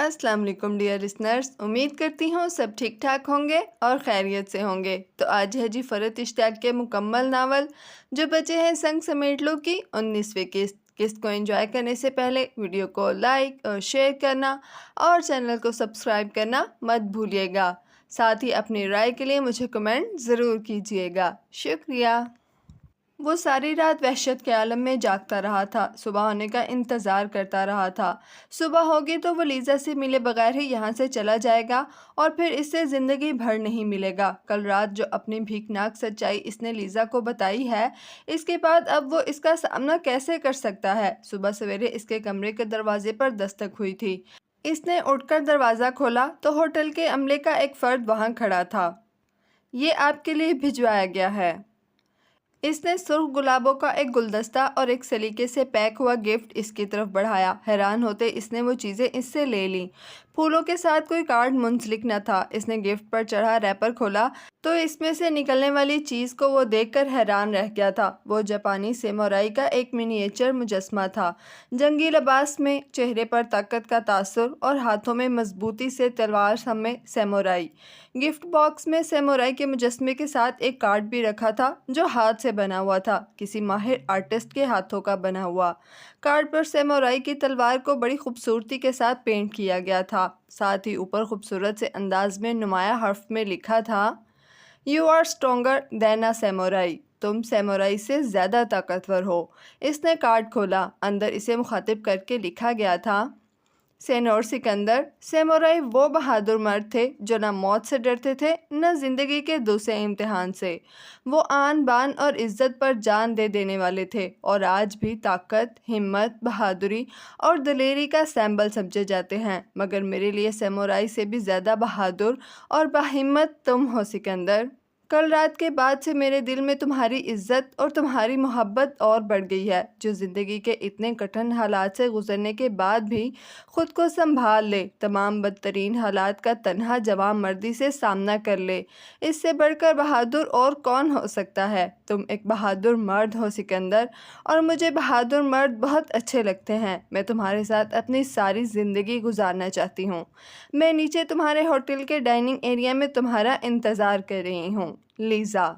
السلام علیکم dear listeners, امید کرتی ہوں سب ٹھیک ٹھاک ہوں گے اور خیریت سے ہوں گے۔ تو آج ہے جی فرحت اشتیاق کے مکمل ناول جو بچے ہیں سنگ سمیٹ لو کی 19ویں قسط کو انجوائے کرنے سے پہلے ویڈیو کو لائک اور شیئر کرنا اور چینل کو سبسکرائب کرنا مت بھولیے گا۔ ساتھ ہی اپنی رائے کے لیے مجھے کمنٹ ضرور کیجیے گا۔ شکریہ۔ وہ ساری رات وحشت کے عالم میں جاگتا رہا تھا، صبح ہونے کا انتظار کرتا رہا تھا۔ صبح ہوگی تو وہ لیزا سے ملے بغیر ہی یہاں سے چلا جائے گا اور پھر اس سے زندگی بھر نہیں ملے گا۔ کل رات جو اپنی بھیکناک سچائی اس نے لیزا کو بتائی ہے، اس کے بعد اب وہ اس کا سامنا کیسے کر سکتا ہے؟ صبح سویرے اس کے کمرے کے دروازے پر دستک ہوئی تھی۔ اس نے اٹھ کر دروازہ کھولا تو ہوٹل کے عملے کا ایک فرد وہاں کھڑا تھا۔ یہ آپ کے لیے بھجوایا گیا ہے۔ اس نے سرخ گلابوں کا ایک گلدستہ اور ایک سلیقے سے پیک ہوا گفٹ اس کی طرف بڑھایا۔ حیران ہوتے اس نے وہ چیزیں اس سے لے لیں۔ پھولوں کے ساتھ کوئی کارڈ منسلک نہ تھا۔ اس نے گفٹ پر چڑھا ریپر کھولا تو اس میں سے نکلنے والی چیز کو وہ دیکھ کر حیران رہ گیا تھا۔ وہ جاپانی سامورائی کا ایک منییچر مجسمہ تھا، جنگی لباس میں، چہرے پر طاقت کا تاثر اور ہاتھوں میں مضبوطی سے تلوار سمیت سامورائی۔ گفٹ باکس میں سامورائی کے مجسمے کے ساتھ ایک کارڈ بھی رکھا تھا جو ہاتھ سے بنا ہوا تھا، کسی ماہر آرٹسٹ کے ہاتھوں کا بنا ہوا۔ کارڈ پر سامورائی کی تلوار کو بڑی خوبصورتی کے ساتھ پینٹ کیا گیا تھا، ساتھ ہی اوپر خوبصورت سے انداز میں نمایاں حرف میں لکھا تھا، "You are stronger than a samurai"۔ تم سامورائی سے زیادہ طاقتور ہو۔ اس نے کارڈ کھولا، اندر اسے مخاطب کر کے لکھا گیا تھا، "سینور سکندر"۔ سامورائی وہ بہادر مرد تھے جو نہ موت سے ڈرتے تھے نہ زندگی کے دوسرے امتحان سے۔ وہ آن بان اور عزت پر جان دے دینے والے تھے اور آج بھی طاقت، ہمت، بہادری اور دلیری کا سمبل سمجھے جاتے ہیں۔ مگر میرے لیے سامورائی سے بھی زیادہ بہادر اور باہمت تم ہو سکندر۔ کل رات کے بعد سے میرے دل میں تمہاری عزت اور تمہاری محبت اور بڑھ گئی ہے، جو زندگی کے اتنے کٹھن حالات سے گزرنے کے بعد بھی خود کو سنبھال لے، تمام بدترین حالات کا تنہا جواں مردی سے سامنا کر لے۔ اس سے بڑھ کر بہادر اور کون ہو سکتا ہے؟ تم ایک بہادر مرد ہو سکندر، اور مجھے بہادر مرد بہت اچھے لگتے ہیں۔ میں تمہارے ساتھ اپنی ساری زندگی گزارنا چاہتی ہوں۔ میں نیچے تمہارے ہوٹل کے ڈائننگ ایریا میں تمہارا انتظار کر رہی ہوں، لیزا۔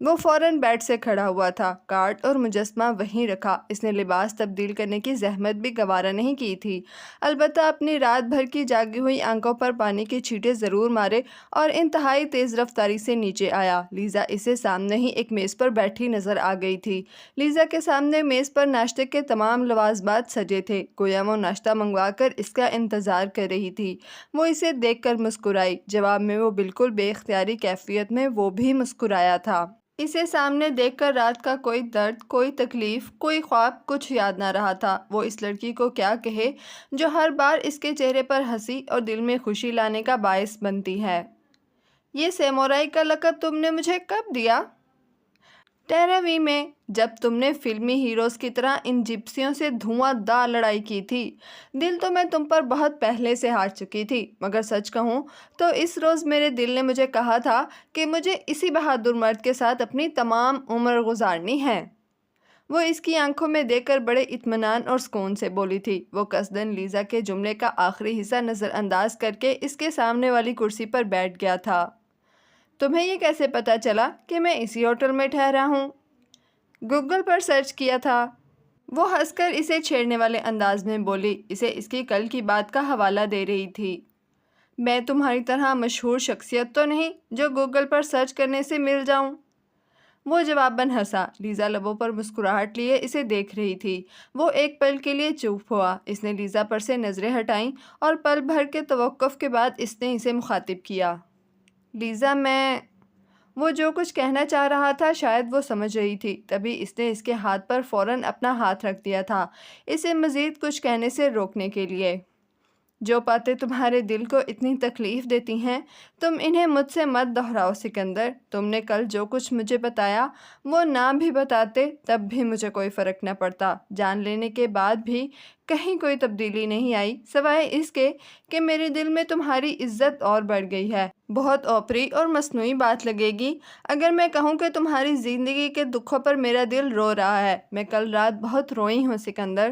وہ فوراً بیڈ سے کھڑا ہوا تھا، کارڈ اور مجسمہ وہیں رکھا۔ اس نے لباس تبدیل کرنے کی زحمت بھی گوارا نہیں کی تھی، البتہ اپنی رات بھر کی جاگی ہوئی آنکھوں پر پانی کی چھینٹیں ضرور مارے اور انتہائی تیز رفتاری سے نیچے آیا۔ لیزا اسے سامنے ہی ایک میز پر بیٹھی نظر آ گئی تھی۔ لیزا کے سامنے میز پر ناشتے کے تمام لوازمات سجے تھے، گویا وہ ناشتہ منگوا کر اس کا انتظار کر رہی تھی۔ وہ اسے دیکھ کر مسکرائی، جواب میں وہ بالکل بے اختیاری کیفیت میں وہ بھی مسکرایا تھا۔ اسے سامنے دیکھ کر رات کا کوئی درد، کوئی تکلیف، کوئی خواب کچھ یاد نہ رہا تھا۔ وہ اس لڑکی کو کیا کہے جو ہر بار اس کے چہرے پر ہنسی اور دل میں خوشی لانے کا باعث بنتی ہے۔ یہ سامورائی کا لقب تم نے مجھے کب دیا؟ 13ویں میں، جب تم نے فلمی ہیروز کی طرح ان جپسیوں سے دھواں دار لڑائی کی تھی۔ دل تو میں تم پر بہت پہلے سے ہار چکی تھی، مگر سچ کہوں تو اس روز میرے دل نے مجھے کہا تھا کہ مجھے اسی بہادر مرد کے ساتھ اپنی تمام عمر گزارنی ہے۔ وہ اس کی آنکھوں میں دیکھ کر بڑے اطمینان اور سکون سے بولی تھی۔ وہ قصداً لیزا کے جملے کا آخری حصہ نظر انداز کر کے اس کے سامنے والی کرسی پر بیٹھ گیا تھا۔ تمہیں یہ کیسے پتا چلا کہ میں اسی ہوٹل میں ٹھہرا ہوں؟ گوگل پر سرچ کیا تھا۔ وہ ہنس کر اسے چھیڑنے والے انداز میں بولی، اسے اس کی کل کی بات کا حوالہ دے رہی تھی۔ میں تمہاری طرح مشہور شخصیت تو نہیں جو گوگل پر سرچ کرنے سے مل جاؤں؟ وہ جواباً ہنسا۔ لیزا لبوں پر مسکراہٹ لیے اسے دیکھ رہی تھی۔ وہ ایک پل کے لیے چپ ہوا۔ اس نے لیزا پر سے نظریں ہٹائیں اور پل بھر کے توقف کے بعد اس نے اسے مخاطب کیا، لیزا میں… وہ جو کچھ کہنا چاہ رہا تھا شاید وہ سمجھ رہی تھی، تبھی اس نے اس کے ہاتھ پر فوراً اپنا ہاتھ رکھ دیا تھا، اسے مزید کچھ کہنے سے روکنے کے لیے۔ جو باتیں تمہارے دل کو اتنی تکلیف دیتی ہیں، تم انہیں مجھ سے مت دہراؤ سکندر۔ تم نے کل جو کچھ مجھے بتایا وہ نہ بھی بتاتے تب بھی مجھے کوئی فرق نہ پڑتا۔ جان لینے کے بعد بھی کہیں کوئی تبدیلی نہیں آئی، سوائے اس کے کہ میرے دل میں تمہاری عزت اور بڑھ گئی ہے۔ بہت اوپری اور مصنوعی بات لگے گی اگر میں کہوں کہ تمہاری زندگی کے دکھوں پر میرا دل رو رہا ہے۔ میں کل رات بہت روئی ہوں سکندر۔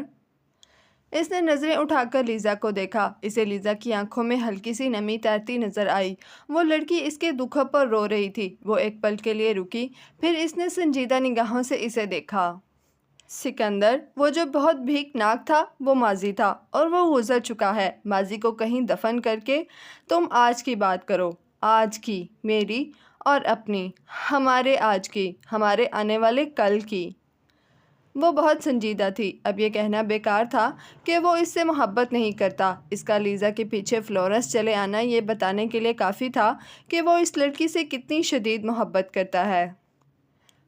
اس نے نظریں اٹھا کر لیزا کو دیکھا۔ اسے لیزا کی آنکھوں میں ہلکی سی نمی تیرتی نظر آئی۔ وہ لڑکی اس کے دکھوں پر رو رہی تھی۔ وہ ایک پل کے لیے رکی، پھر اس نے سنجیدہ نگاہوں سے اسے دیکھا۔ سکندر، وہ جو بہت بھیک ناک تھا وہ ماضی تھا اور وہ گزر چکا ہے۔ ماضی کو کہیں دفن کر کے تم آج کی بات کرو، آج کی، میری اور اپنی، ہمارے آج کی، ہمارے آنے والے کل کی۔ وہ بہت سنجیدہ تھی۔ اب یہ کہنا بیکار تھا کہ وہ اس سے محبت نہیں کرتا۔ اس کا لیزا کے پیچھے فلورنس چلے آنا یہ بتانے کے لیے کافی تھا کہ وہ اس لڑکی سے کتنی شدید محبت کرتا ہے۔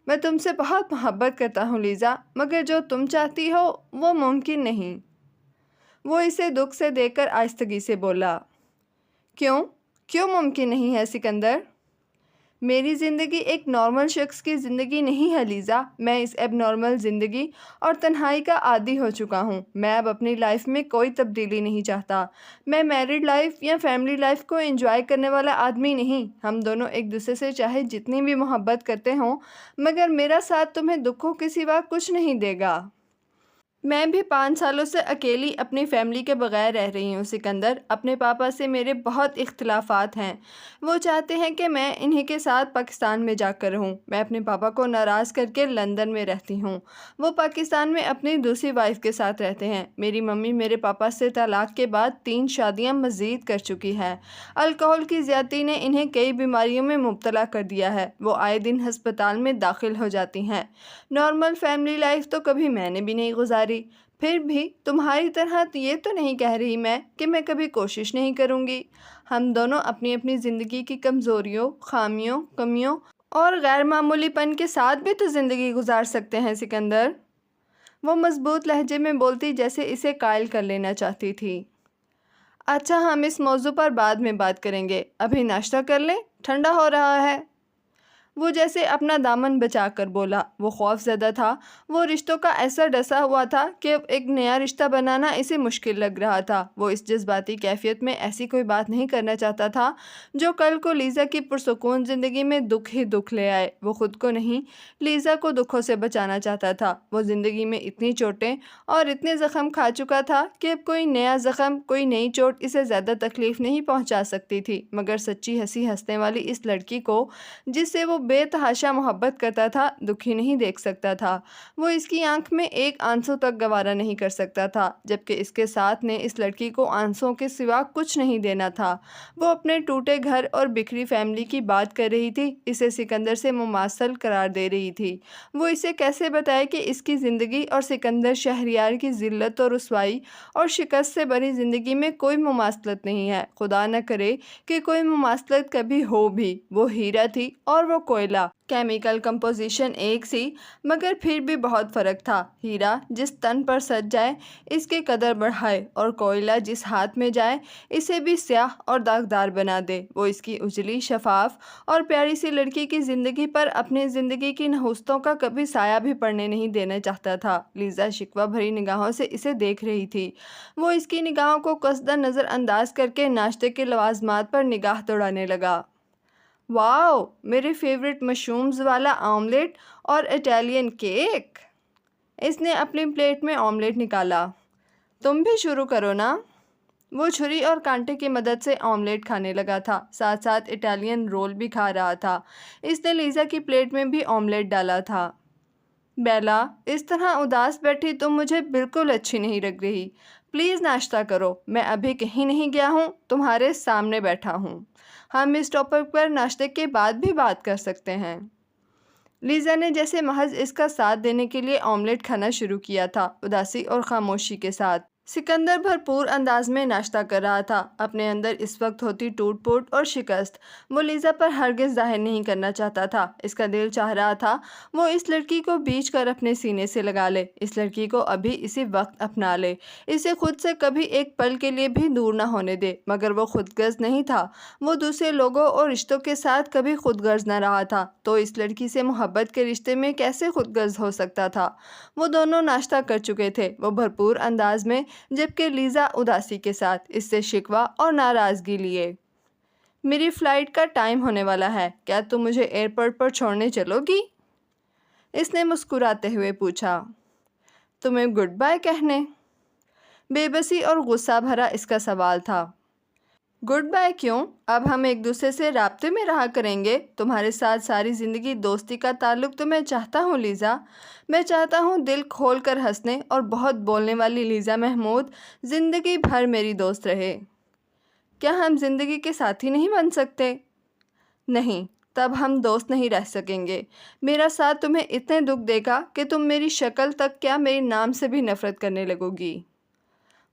میں تم سے بہت محبت کرتا ہوں لیزا، مگر جو تم چاہتی ہو وہ ممکن نہیں۔ وہ اسے دکھ سے دیکھ کر آہستگی سے بولا۔ کیوں ممکن نہیں ہے سکندر؟ میری زندگی ایک نارمل شخص کی زندگی نہیں ہے لیزا۔ میں اس ایب نارمل زندگی اور تنہائی کا عادی ہو چکا ہوں۔ میں اب اپنی لائف میں کوئی تبدیلی نہیں چاہتا۔ میں میرڈ لائف یا فیملی لائف کو انجوائے کرنے والا آدمی نہیں۔ ہم دونوں ایک دوسرے سے چاہے جتنی بھی محبت کرتے ہوں، مگر میرا ساتھ تمہیں دکھوں کے سوا کچھ نہیں دے گا۔ میں بھی 5 سالوں سے اکیلی اپنی فیملی کے بغیر رہ رہی ہوں سکندر۔ اپنے پاپا سے میرے بہت اختلافات ہیں۔ وہ چاہتے ہیں کہ میں انہی کے ساتھ پاکستان میں جا کر رہوں۔ میں اپنے پاپا کو ناراض کر کے لندن میں رہتی ہوں۔ وہ پاکستان میں اپنی دوسری وائف کے ساتھ رہتے ہیں۔ میری ممی میرے پاپا سے طلاق کے بعد 3 شادیاں مزید کر چکی ہے۔ الکحل کی زیادتی نے انہیں کئی بیماریوں میں مبتلا کر دیا ہے۔ وہ آئے دن ہسپتال میں داخل ہو جاتی ہیں۔ نارمل فیملی لائف تو کبھی میں نے بھی نہیں گزاری۔ پھر بھی تمہاری طرح یہ تو نہیں کہہ رہی میں کہ میں کبھی کوشش نہیں کروں گی۔ ہم دونوں اپنی اپنی زندگی کی کمزوریوں، خامیوں، کمیوں اور غیر معمولی پن کے ساتھ بھی تو زندگی گزار سکتے ہیں سکندر۔ وہ مضبوط لہجے میں بولتی جیسے اسے قائل کر لینا چاہتی تھی۔ اچھا، ہم اس موضوع پر بعد میں بات کریں گے۔ ابھی ناشتہ کر لیں، ٹھنڈا ہو رہا ہے۔ وہ جیسے اپنا دامن بچا کر بولا۔ وہ خوف زدہ تھا۔ وہ رشتوں کا ایسا ڈسا ہوا تھا کہ ایک نیا رشتہ بنانا اسے مشکل لگ رہا تھا۔ وہ اس جذباتی کیفیت میں ایسی کوئی بات نہیں کرنا چاہتا تھا جو کل کو لیزا کی پرسکون زندگی میں دکھ ہی دکھ لے آئے۔ وہ خود کو نہیں، لیزا کو دکھوں سے بچانا چاہتا تھا۔ وہ زندگی میں اتنی چوٹیں اور اتنے زخم کھا چکا تھا کہ اب کوئی نیا زخم، کوئی نئی چوٹ اسے زیادہ تکلیف نہیں پہنچا سکتی تھی، مگر سچی ہنسی ہنسنے والی اس لڑکی کو جس سے وہ بے تحاشا محبت کرتا تھا دکھی نہیں دیکھ سکتا تھا۔ وہ اس کی آنکھ میں ایک آنسو تک گوارا نہیں کر سکتا تھا، جبکہ اس کے ساتھ نے اس لڑکی کو آنسوں کے سوا کچھ نہیں دینا تھا۔ وہ اپنے ٹوٹے گھر اور بکھری فیملی کی بات کر رہی تھی، اسے سکندر سے مماثل قرار دے رہی تھی۔ وہ اسے کیسے بتائے کہ اس کی زندگی اور سکندر شہریار کی ذلت و رسوائی اور شکست سے بھری زندگی میں کوئی مماثلت نہیں ہے۔ خدا نہ کرے کہ کوئی مماثلت کبھی ہو بھی۔ وہ ہیرا تھی اور وہ کوئلہ۔ کیمیکل کمپوزیشن ایک سی، مگر پھر بھی بہت فرق تھا۔ ہیرا جس تن پر سج جائے اس کے قدر بڑھائے، اور کوئلہ جس ہاتھ میں جائے اسے بھی سیاہ اور داغدار بنا دے۔ وہ اس کی اجلی، شفاف اور پیاری سی لڑکی کی زندگی پر اپنی زندگی کی نحوستوں کا کبھی سایہ بھی پڑنے نہیں دینا چاہتا تھا۔ لیزا شکوہ بھری نگاہوں سے اسے دیکھ رہی تھی۔ وہ اس کی نگاہوں کو قصداً نظر انداز کر کے ناشتے کے لوازمات پر نگاہ دوڑانے لگا۔ واو، میرے فیورٹ مشرومز والا آملیٹ اور اٹیلین کیک۔ اس نے اپنی پلیٹ میں آملیٹ نکالا۔ تم بھی شروع کرو نا۔ وہ چھری اور کانٹے کی مدد سے آملیٹ کھانے لگا تھا، ساتھ ساتھ اٹیلین رول بھی کھا رہا تھا۔ اس نے لیزا کی پلیٹ میں بھی آملیٹ ڈالا تھا۔ بیلا، اس طرح اداس بیٹھی تم مجھے بالکل اچھی نہیں لگ رہی۔ پلیز ناشتہ کرو۔ میں ابھی کہیں نہیں گیا ہوں، تمہارے سامنے بیٹھا ہوں۔ ہم اس ٹاپک پر ناشتے کے بعد بھی بات کر سکتے ہیں۔ لیزا نے جیسے محض اس کا ساتھ دینے کے لیے آملیٹ کھانا شروع کیا تھا، اداسی اور خاموشی کے ساتھ۔ سکندر بھرپور انداز میں ناشتہ کر رہا تھا، اپنے اندر اس وقت ہوتی ٹوٹ پھوٹ اور شکست وہ لیزا پر ہرگز ظاہر نہیں کرنا چاہتا تھا۔ اس کا دل چاہ رہا تھا وہ اس لڑکی کو بیچ کر اپنے سینے سے لگا لے، اس لڑکی کو ابھی اسی وقت اپنا لے، اسے خود سے کبھی ایک پل کے لیے بھی دور نہ ہونے دے، مگر وہ خود غرض نہیں تھا۔ وہ دوسرے لوگوں اور رشتوں کے ساتھ کبھی خود غرض نہ رہا تھا، تو اس لڑکی سے محبت کے رشتے میں کیسے خود غرض ہو سکتا تھا؟ وہ دونوں ناشتہ کر چکے تھے، وہ بھرپور انداز میں، جبکہ لیزا اداسی کے ساتھ، اس سے شکوہ اور ناراضگی لیے۔ میری فلائٹ کا ٹائم ہونے والا ہے، کیا تم مجھے ایئرپورٹ پر چھوڑنے چلو گی؟ اس نے مسکراتے ہوئے پوچھا۔ تمہیں گڈ بائے کہنے؟ بے بسی اور غصہ بھرا اس کا سوال تھا۔ گڈ بائی کیوں؟ اب ہم ایک دوسرے سے رابطے میں رہا کریں گے۔ تمہارے ساتھ ساری زندگی دوستی کا تعلق تو میں چاہتا ہوں لیزا۔ میں چاہتا ہوں دل کھول کر ہنسنے اور بہت بولنے والی لیزا محمود زندگی بھر میری دوست رہے۔ کیا ہم زندگی کے ساتھی نہیں بن سکتے؟ نہیں، تب ہم دوست نہیں رہ سکیں گے۔ میرا ساتھ تمہیں اتنے دکھ دے گا کہ تم میری شکل تک کیا میرے نام سے بھی نفرت کرنے لگو گی۔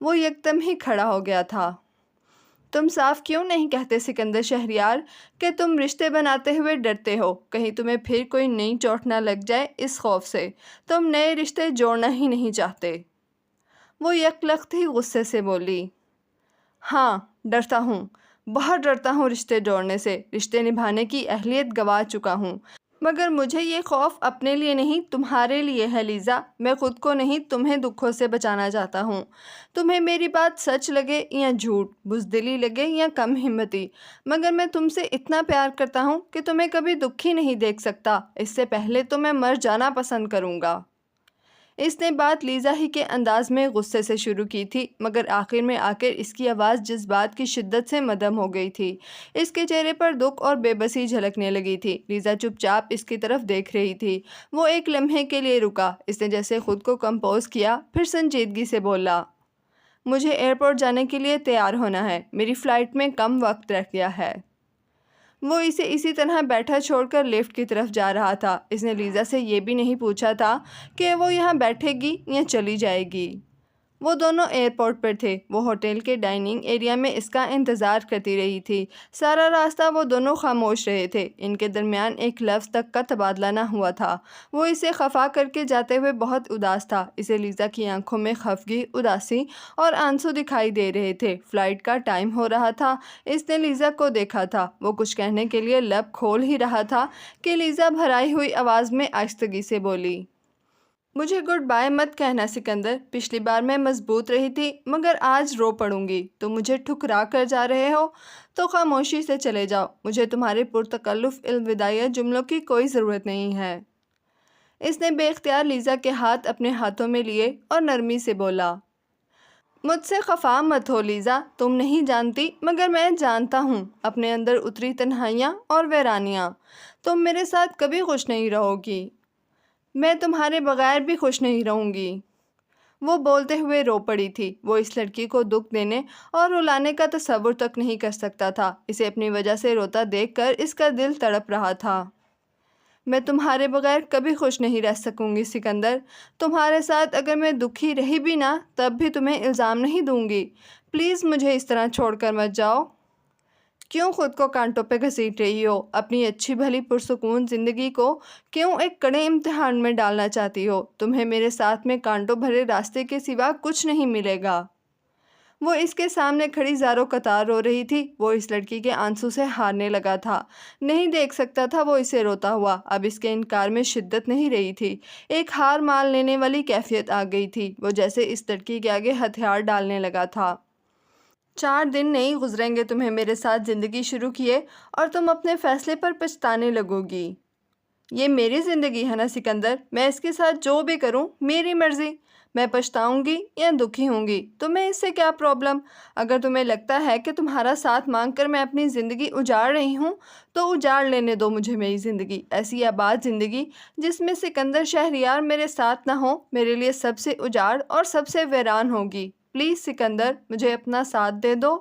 وہ یکدم ہی کھڑا ہو گیا تھا۔ تم صاف کیوں نہیں کہتے سکندر شہریار کہ تم رشتے بناتے ہوئے ڈرتے ہو، کہیں تمہیں پھر کوئی نئی چوٹ نہ لگ جائے؟ اس خوف سے تم نئے رشتے جوڑنا ہی نہیں چاہتے۔ وہ یکلخت ہی غصے سے بولی۔ ہاں، ڈرتا ہوں، بہت ڈرتا ہوں رشتے جوڑنے سے۔ رشتے نبھانے کی اہلیت گنوا چکا ہوں، مگر مجھے یہ خوف اپنے لیے نہیں تمہارے لیے ہے لیزا۔ میں خود کو نہیں تمہیں دکھوں سے بچانا چاہتا ہوں۔ تمہیں میری بات سچ لگے یا جھوٹ، بزدلی لگے یا کم ہمتی، مگر میں تم سے اتنا پیار کرتا ہوں کہ تمہیں کبھی دکھی نہیں دیکھ سکتا۔ اس سے پہلے تو میں مر جانا پسند کروں گا۔ اس نے بات لیزا ہی کے انداز میں غصے سے شروع کی تھی، مگر آخر میں آ کر اس کی آواز جذبات کی شدت سے مدھم ہو گئی تھی۔ اس کے چہرے پر دکھ اور بے بسی جھلکنے لگی تھی۔ لیزا چپ چاپ اس کی طرف دیکھ رہی تھی۔ وہ ایک لمحے کے لیے رکا۔ اس نے جیسے خود کو کمپوز کیا، پھر سنجیدگی سے بولا، مجھے ایئرپورٹ جانے کے لیے تیار ہونا ہے۔ میری فلائٹ میں کم وقت رہ گیا ہے۔ وہ اسے اسی طرح بیٹھا چھوڑ کر لفٹ کی طرف جا رہا تھا۔ اس نے لیزا سے یہ بھی نہیں پوچھا تھا کہ وہ یہاں بیٹھے گی یا چلی جائے گی۔ وہ دونوں ایئرپورٹ پر تھے۔ وہ ہوٹل کے ڈائننگ ایریا میں اس کا انتظار کرتی رہی تھی۔ سارا راستہ وہ دونوں خاموش رہے تھے۔ ان کے درمیان ایک لفظ تک کا تبادلہ نہ ہوا تھا۔ وہ اسے خفا کر کے جاتے ہوئے بہت اداس تھا۔ اسے لیزا کی آنکھوں میں خفگی، اداسی اور آنسو دکھائی دے رہے تھے۔ فلائٹ کا ٹائم ہو رہا تھا۔ اس نے لیزا کو دیکھا تھا۔ وہ کچھ کہنے کے لیے لب کھول ہی رہا تھا کہ لیزا بھرائی ہوئی آواز میں آہستگی سے بولی، مجھے گڈ بائی مت کہنا سکندر۔ پچھلی بار میں مضبوط رہی تھی، مگر آج رو پڑوں گی۔ تم مجھے ٹھکرا کر جا رہے ہو تو خاموشی سے چلے جاؤ۔ مجھے تمہارے پرتکلف الوداعیہ جملوں کی کوئی ضرورت نہیں ہے۔ اس نے بے اختیار لیزا کے ہاتھ اپنے ہاتھوں میں لیے اور نرمی سے بولا، مجھ سے خفا مت ہو لیزا۔ تم نہیں جانتی، مگر میں جانتا ہوں اپنے اندر اتری تنہائیاں اور ویرانیاں۔ تم میرے ساتھ کبھی خوش نہیں رہو گی۔ میں تمہارے بغیر بھی خوش نہیں رہوں گی۔ وہ بولتے ہوئے رو پڑی تھی۔ وہ اس لڑکی کو دکھ دینے اور رلانے کا تصور تک نہیں کر سکتا تھا۔ اسے اپنی وجہ سے روتا دیکھ کر اس کا دل تڑپ رہا تھا۔ میں تمہارے بغیر کبھی خوش نہیں رہ سکوں گی سکندر۔ تمہارے ساتھ اگر میں دکھی رہی بھی نہ، تب بھی تمہیں الزام نہیں دوں گی۔ پلیز مجھے اس طرح چھوڑ کر مت جاؤ۔ کیوں خود کو کانٹوں پہ گھسیٹ رہی ہو؟ اپنی اچھی بھلی پرسکون زندگی کو کیوں ایک کڑے امتحان میں ڈالنا چاہتی ہو؟ تمہیں میرے ساتھ میں کانٹوں بھرے راستے کے سوا کچھ نہیں ملے گا۔ وہ اس کے سامنے کھڑی زاروں قطار رو رہی تھی۔ وہ اس لڑکی کے آنسو سے ہارنے لگا تھا۔ نہیں دیکھ سکتا تھا وہ اسے روتا ہوا۔ اب اس کے انکار میں شدت نہیں رہی تھی، ایک ہار مان لینے والی کیفیت آ گئی تھی۔ وہ جیسے اس لڑکی کے آگے ہتھیار ڈالنے لگا تھا۔ 4 دن نہیں گزریں گے تمہیں میرے ساتھ زندگی شروع کیے اور تم اپنے فیصلے پر پچھتانے لگو گی۔ یہ میری زندگی ہے نا سکندر، میں اس کے ساتھ جو بھی کروں میری مرضی۔ میں پچھتاؤں گی یا دکھی ہوں گی، تمہیں اس سے کیا پرابلم؟ اگر تمہیں لگتا ہے کہ تمہارا ساتھ مانگ کر میں اپنی زندگی اجاڑ رہی ہوں تو اجاڑ لینے دو مجھے میری زندگی، ایسی آباد زندگی جس میں سکندر شہریار میرے ساتھ نہ ہو، میرے لیے سب سے اجاڑ اور سب سے ویران ہوگی۔ پلیز سکندر، مجھے اپنا ساتھ دے دو۔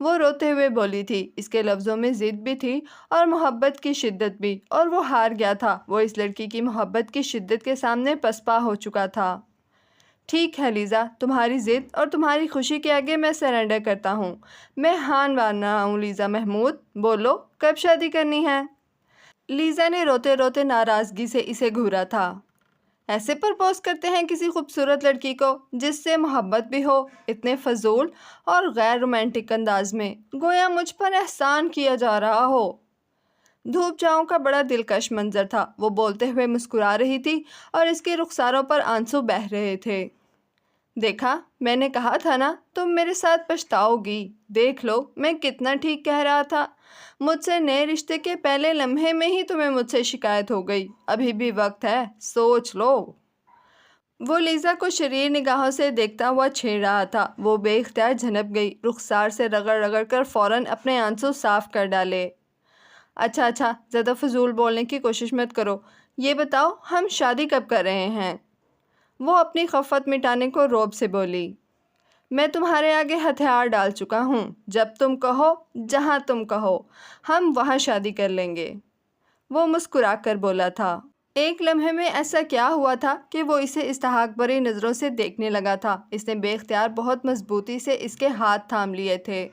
وہ روتے ہوئے بولی تھی۔ اس کے لفظوں میں ضد بھی تھی اور محبت کی شدت بھی، اور وہ ہار گیا تھا۔ وہ اس لڑکی کی محبت کی شدت کے سامنے پسپا ہو چکا تھا۔ ٹھیک ہے لیزا، تمہاری ضد اور تمہاری خوشی کے آگے میں سرنڈر کرتا ہوں۔ میں ہاں مان رہا ہوں لیزا محمود، بولو کب شادی کرنی ہے؟ لیزا نے روتے روتے ناراضگی سے اسے گھورا تھا۔ ایسے پرپوز کرتے ہیں کسی خوبصورت لڑکی کو جس سے محبت بھی ہو، اتنے فضول اور غیر رومانٹک انداز میں، گویا مجھ پر احسان کیا جا رہا ہو۔ دھوپ چھاؤں کا بڑا دلکش منظر تھا۔ وہ بولتے ہوئے مسکرا رہی تھی اور اس کے رخساروں پر آنسو بہہ رہے تھے۔ دیکھا، میں نے کہا تھا نا تم میرے ساتھ پچھتاؤ گی۔ دیکھ لو میں کتنا ٹھیک کہہ رہا تھا۔ مجھ سے نئے رشتے کے پہلے لمحے میں ہی تمہیں مجھ سے شکایت ہو گئی۔ ابھی بھی وقت ہے، سوچ لو۔ وہ لیزا کو شریر نگاہوں سے دیکھتا ہوا چھیڑ رہا تھا۔ وہ بے اختیار جھنپ گئی، رخسار سے رگڑ رگڑ کر فوراً اپنے آنسو صاف کر ڈالے۔ اچھا زیادہ فضول بولنے کی کوشش مت کرو، یہ بتاؤ ہم شادی کب کر رہے ہیں؟ وہ اپنی خفت مٹانے کو روب سے بولی۔ میں تمہارے آگے ہتھیار ڈال چکا ہوں، جب تم کہو، جہاں تم کہو، ہم وہاں شادی کر لیں گے۔ وہ مسکرا کر بولا تھا۔ ایک لمحے میں ایسا کیا ہوا تھا کہ وہ اسے استحقاق بھری نظروں سے دیکھنے لگا تھا۔ اس نے بے اختیار بہت مضبوطی سے اس کے ہاتھ تھام لیے تھے۔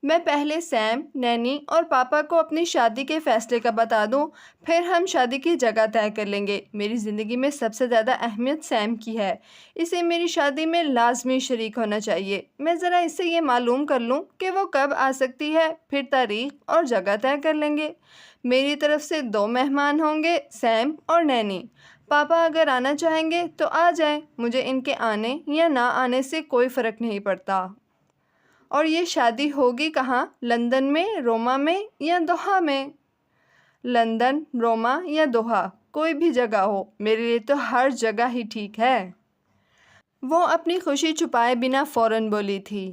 میں پہلے سیم، نینی اور پاپا کو اپنی شادی کے فیصلے کا بتا دوں، پھر ہم شادی کی جگہ طے کر لیں گے۔ میری زندگی میں سب سے زیادہ اہمیت سیم کی ہے، اسے میری شادی میں لازمی شریک ہونا چاہیے۔ میں ذرا اس سے یہ معلوم کر لوں کہ وہ کب آ سکتی ہے، پھر تاریخ اور جگہ طے کر لیں گے۔ میری طرف سے 2 مہمان ہوں گے، سیم اور نینی۔ پاپا اگر آنا چاہیں گے تو آ جائیں، مجھے ان کے آنے یا نہ آنے سے کوئی فرق نہیں پڑتا۔ اور یہ شادی ہوگی کہاں؟ لندن میں، روما میں یا دوحہ میں؟ لندن، روما یا دوحہ، کوئی بھی جگہ ہو، میرے لیے تو ہر جگہ ہی ٹھیک ہے۔ وہ اپنی خوشی چھپائے بنا فوراً بولی تھی۔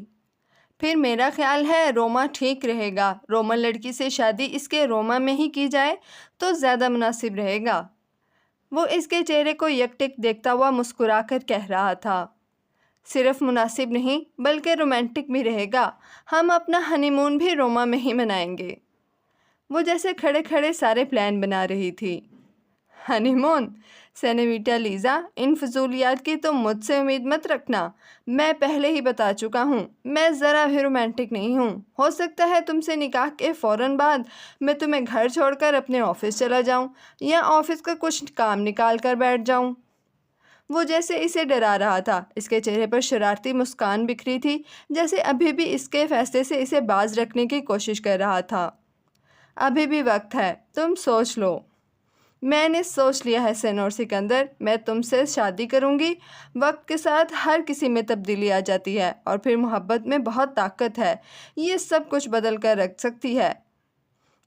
پھر میرا خیال ہے روما ٹھیک رہے گا۔ رومن لڑکی سے شادی اس کے روما میں ہی کی جائے تو زیادہ مناسب رہے گا۔ وہ اس کے چہرے کو یکٹک دیکھتا ہوا مسکرا کر کہہ رہا تھا۔ صرف مناسب نہیں بلکہ رومانٹک بھی رہے گا، ہم اپنا ہنی مون بھی روما میں ہی منائیں گے۔ وہ جیسے کھڑے کھڑے سارے پلان بنا رہی تھی۔ ہنی مون؟ سینیوریٹا لیزا، ان فضولیات کی تم مجھ سے امید مت رکھنا۔ میں پہلے ہی بتا چکا ہوں، میں ذرا بھی رومانٹک نہیں ہوں۔ ہو سکتا ہے تم سے نکاح کے فوراً بعد میں تمہیں گھر چھوڑ کر اپنے آفس چلا جاؤں یا آفس کا کچھ کام نکال کر بیٹھ جاؤں۔ وہ جیسے اسے ڈرا رہا تھا، اس کے چہرے پر شرارتی مسکان بکھری تھی، جیسے ابھی بھی اس کے فیصلے سے اسے باز رکھنے کی کوشش کر رہا تھا۔ ابھی بھی وقت ہے، تم سوچ لو۔ میں نے سوچ لیا ہے سینور سکندر، میں تم سے شادی کروں گی۔ وقت کے ساتھ ہر کسی میں تبدیلی آ جاتی ہے، اور پھر محبت میں بہت طاقت ہے، یہ سب کچھ بدل کر رکھ سکتی ہے۔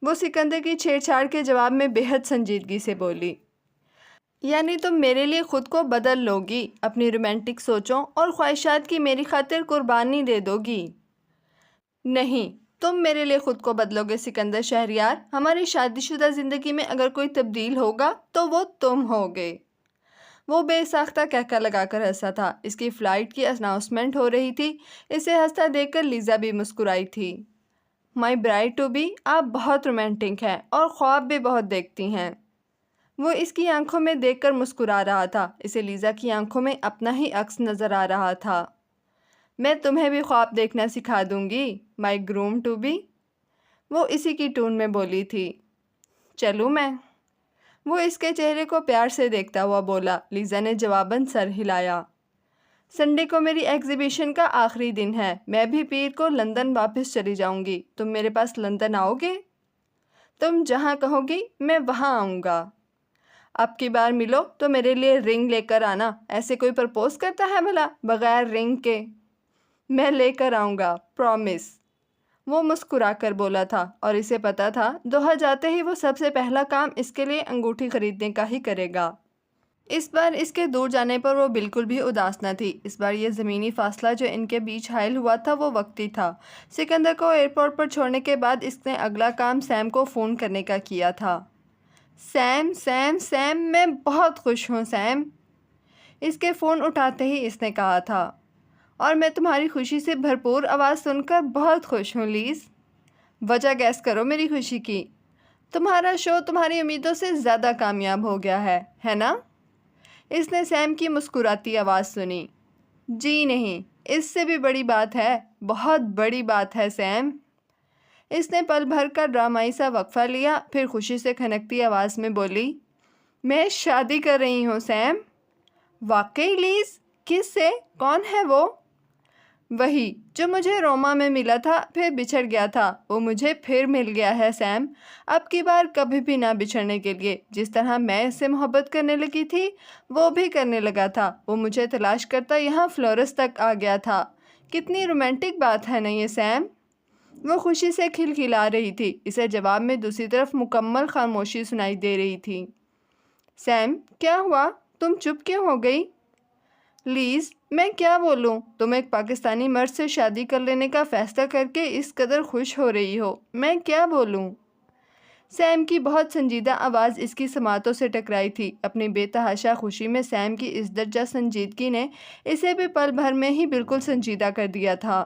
وہ سکندر کی چھیڑ چھاڑ کے جواب میں بے حد سنجیدگی سے بولی۔ یعنی تم میرے لیے خود کو بدل لو گی، اپنی رومانٹک سوچوں اور خواہشات کی میری خاطر قربانی دے دو گی؟ نہیں، تم میرے لیے خود کو بدلو گے سکندر شہریار۔ ہماری شادی شدہ زندگی میں اگر کوئی تبدیل ہوگا تو وہ تم ہوگے۔ وہ بے ساختہ کہکہ لگا کر ہنسا تھا۔ اس کی فلائٹ کی اناؤنسمنٹ ہو رہی تھی۔ اسے ہنستا دیکھ کر لیزا بھی مسکرائی تھی۔ مائی برائڈ ٹو بی، آپ بہت رومانٹک ہیں اور خواب بھی بہت دیکھتی ہیں۔ وہ اس کی آنکھوں میں دیکھ کر مسکرا رہا تھا۔ اسے لیزا کی آنکھوں میں اپنا ہی عکس نظر آ رہا تھا۔ میں تمہیں بھی خواب دیکھنا سکھا دوں گی، مائی گروم ٹو بی، وہ اسی کی ٹون میں بولی تھی۔ چلوں میں؟ وہ اس کے چہرے کو پیار سے دیکھتا ہوا بولا۔ لیزا نے جواباً سر ہلایا۔ سنڈے کو میری ایگزیبیشن کا آخری دن ہے، میں بھی پیر کو لندن واپس چلی جاؤں گی۔ تم میرے پاس لندن آؤ گے؟ تم جہاں کہو گی میں وہاں آؤں گا۔ اب کی بار ملو تو میرے لیے رنگ لے کر آنا۔ ایسے کوئی پرپوز کرتا ہے بھلا بغیر رنگ کے؟ میں لے کر آؤں گا، پرومس، وہ مسکرا کر بولا تھا، اور اسے پتا تھا دوحہ جاتے ہی وہ سب سے پہلا کام اس کے لیے انگوٹھی خریدنے کا ہی کرے گا۔ اس بار اس کے دور جانے پر وہ بالکل بھی اداس نہ تھی۔ اس بار یہ زمینی فاصلہ جو ان کے بیچ حائل ہوا تھا وہ وقتی تھا۔ سکندر کو ایئرپورٹ پر چھوڑنے کے بعد اس نے اگلا کام سیم کو فون کرنے کا کیا تھا۔ سیم سیم سیم، میں بہت خوش ہوں سیم، اس کے فون اٹھاتے ہی اس نے کہا تھا۔ اور میں تمہاری خوشی سے بھرپور آواز سن کر بہت خوش ہوں لیز۔ وجہ گیس کرو میری خوشی کی۔ تمہارا شو تمہاری امیدوں سے زیادہ کامیاب ہو گیا ہے نا؟ اس نے سیم کی مسکراتی آواز سنی۔ جی نہیں، اس سے بھی بڑی بات ہے، بہت بڑی بات ہے سیم۔ اس نے پل بھر کا ڈرامائی سا وقفہ لیا، پھر خوشی سے کھنکتی آواز میں بولی، میں شادی کر رہی ہوں سیم۔ واقعی لیز؟ کس سے؟ کون ہے وہ؟ وہی جو مجھے روما میں ملا تھا پھر بچھڑ گیا تھا، وہ مجھے پھر مل گیا ہے سیم، اب کی بار کبھی بھی نہ بچھڑنے کے لیے۔ جس طرح میں اس سے محبت کرنے لگی تھی وہ بھی کرنے لگا تھا، وہ مجھے تلاش کرتا یہاں فلورس تک آ گیا تھا۔ کتنی رومانٹک بات ہے نا یہ سیم؟ وہ خوشی سے کھلکھلا رہی تھی۔ اسے جواب میں دوسری طرف مکمل خاموشی سنائی دے رہی تھی۔ سیم، کیا ہوا؟ تم چپ کیوں ہو گئی؟ لیز، میں کیا بولوں؟ تم ایک پاکستانی مرد سے شادی کر لینے کا فیصلہ کر کے اس قدر خوش ہو رہی ہو، میں کیا بولوں؟ سیم کی بہت سنجیدہ آواز اس کی سماعتوں سے ٹکرائی تھی۔ اپنی بے تحاشا خوشی میں سیم کی اس درجہ سنجیدگی نے اسے بھی پل بھر میں ہی بالکل سنجیدہ کر دیا تھا۔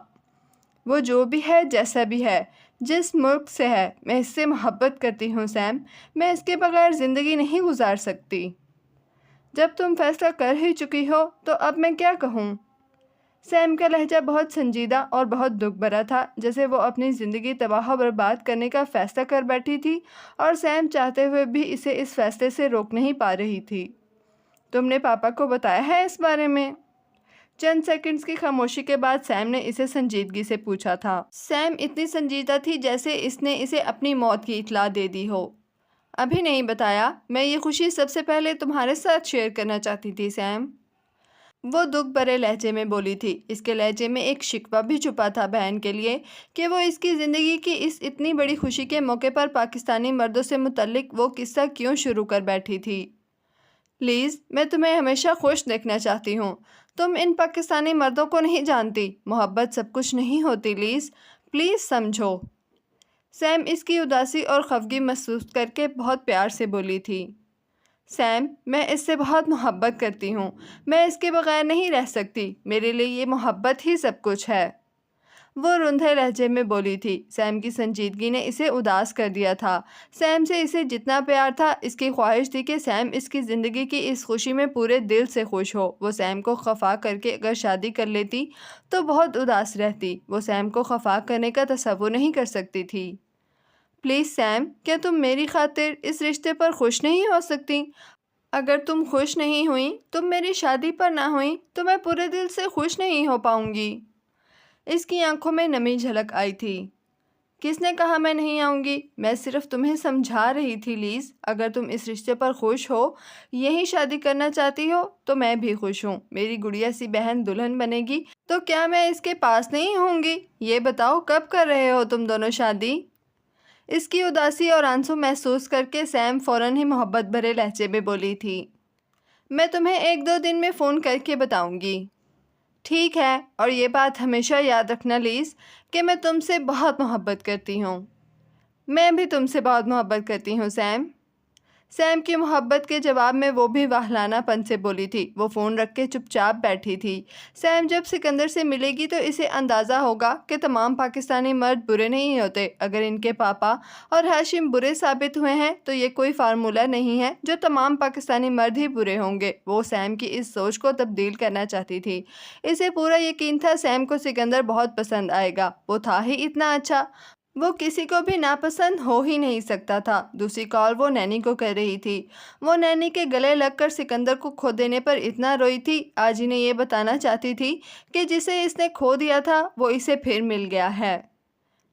وہ جو بھی ہے، جیسا بھی ہے، جس ملک سے ہے، میں اس سے محبت کرتی ہوں سیم، میں اس کے بغیر زندگی نہیں گزار سکتی۔ جب تم فیصلہ کر ہی چکی ہو تو اب میں کیا کہوں؟ سیم کا لہجہ بہت سنجیدہ اور بہت دکھ بھرا تھا، جیسے وہ اپنی زندگی تباہ و برباد کرنے کا فیصلہ کر بیٹھی تھی اور سیم چاہتے ہوئے بھی اسے اس فیصلے سے روک نہیں پا رہی تھی۔ تم نے پاپا کو بتایا ہے اس بارے میں؟ چند سیکنڈز کی خاموشی کے بعد سیم نے اسے سنجیدگی سے پوچھا تھا۔ سیم اتنی سنجیدہ تھی جیسے اس نے اسے اپنی موت کی اطلاع دے دی ہو۔ ابھی نہیں بتایا، میں یہ خوشی سب سے پہلے تمہارے ساتھ شیئر کرنا چاہتی تھی سیم۔ وہ دکھ بھرے لہجے میں بولی تھی۔ اس کے لہجے میں ایک شکوہ بھی چھپا تھا بہن کے لیے کہ وہ اس کی زندگی کی اس اتنی بڑی خوشی کے موقع پر پاکستانی مردوں سے متعلق وہ قصہ کیوں شروع کر بیٹھی تھی۔ لیز، میں تمہیں ہمیشہ خوش دیکھنا چاہتی ہوں۔ تم ان پاکستانی مردوں کو نہیں جانتی۔ محبت سب کچھ نہیں ہوتی لیز، پلیز سمجھو۔ سیم اس کی اداسی اور خفگی محسوس کر کے بہت پیار سے بولی تھی۔ سیم، میں اس سے بہت محبت کرتی ہوں، میں اس کے بغیر نہیں رہ سکتی، میرے لیے یہ محبت ہی سب کچھ ہے۔ وہ رندھے لہجے میں بولی تھی۔ سیم کی سنجیدگی نے اسے اداس کر دیا تھا۔ سیم سے اسے جتنا پیار تھا، اس کی خواہش تھی کہ سیم اس کی زندگی کی اس خوشی میں پورے دل سے خوش ہو۔ وہ سیم کو خفا کر کے اگر شادی کر لیتی تو بہت اداس رہتی۔ وہ سیم کو خفا کرنے کا تصور نہیں کر سکتی تھی۔ پلیز سیم، کیا تم میری خاطر اس رشتے پر خوش نہیں ہو سکتی؟ اگر تم خوش نہیں ہوئیں، تم میری شادی پر نہ ہوئیں تو میں پورے دل سے خوش نہیں ہو پاؤں گی۔ اس کی آنکھوں میں نمی جھلک آئی تھی۔ کس نے کہا میں نہیں آؤں گی؟ میں صرف تمہیں سمجھا رہی تھی لیز۔ اگر تم اس رشتے پر خوش ہو، یہی شادی کرنا چاہتی ہو، تو میں بھی خوش ہوں۔ میری گڑیا سی بہن دلہن بنے گی تو کیا میں اس کے پاس نہیں ہوں گی؟ یہ بتاؤ، کب کر رہے ہو تم دونوں شادی؟ اس کی اداسی اور آنسو محسوس کر کے سیم فوراً ہی محبت بھرے لہجے میں بولی تھی۔ میں تمہیں 1-2 دن میں فون کر کے بتاؤں گی۔ ٹھیک ہے، اور یہ بات ہمیشہ یاد رکھنا لیز کہ میں تم سے بہت محبت کرتی ہوں۔ میں بھی تم سے بہت محبت کرتی ہوں سیم۔ سیم کی محبت کے جواب میں وہ بھی واہلانہ پن سے بولی تھی۔ وہ فون رکھ کے چپ چاپ بیٹھی تھی۔ سیم جب سکندر سے ملے گی تو اسے اندازہ ہوگا کہ تمام پاکستانی مرد برے نہیں ہوتے۔ اگر ان کے پاپا اور ہاشم برے ثابت ہوئے ہیں تو یہ کوئی فارمولہ نہیں ہے جو تمام پاکستانی مرد ہی برے ہوں گے۔ وہ سیم کی اس سوچ کو تبدیل کرنا چاہتی تھی۔ اسے پورا یقین تھا سیم کو سکندر بہت پسند آئے گا۔ وہ تھا ہی اتنا اچھا، وہ کسی کو بھی ناپسند ہو ہی نہیں سکتا تھا۔ دوسری کال وہ نینی کو کر رہی تھی۔ وہ نینی کے گلے لگ کر سکندر کو کھو دینے پر اتنا روئی تھی، آج انہیں یہ بتانا چاہتی تھی کہ جسے اس نے کھو دیا تھا وہ اسے پھر مل گیا ہے۔